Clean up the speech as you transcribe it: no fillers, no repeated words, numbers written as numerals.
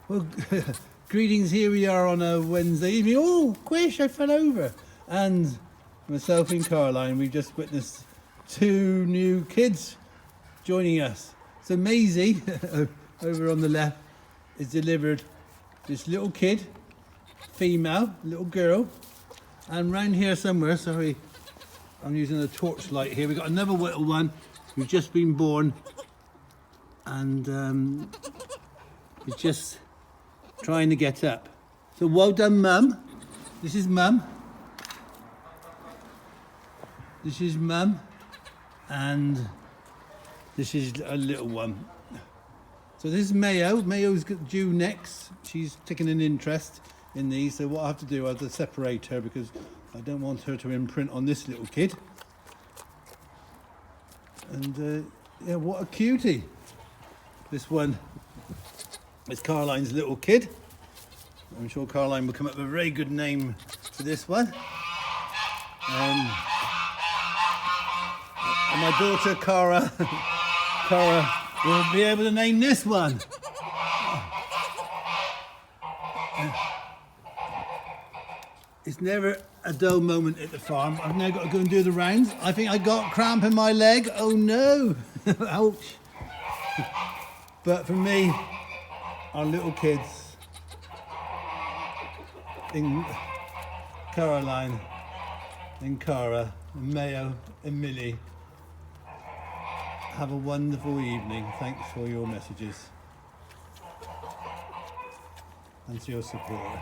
Well, greetings. Here we are on a Wednesday evening. Oh, Quish, I fell over. And myself and Caroline, we've just witnessed two new kids joining us. So Maisie, over on the left, has delivered this little kid, female, little girl. And round here somewhere, sorry, I'm using a torchlight here. We've got another little one who's just been born. And he's just trying to get up. So well done, Mum. This is Mum. This is Mum. And this is a little one. So this is Mayo. Mayo's due next. She's taking an interest in these. So what I have to do, I have to separate her because I don't want her to imprint on this little kid. And yeah, what a cutie. This one is Caroline's little kid. I'm sure Caroline will come up with a very good name for this one. And my daughter Cara will be able to name this one. It's never a dull moment at the farm. I've now got to go and do the rounds. I think I got cramp in my leg. Oh no! Ouch! But for me, our little kids, in Caroline, and Cara, and Mayo, and Millie, have a wonderful evening. Thanks for your messages and for your support.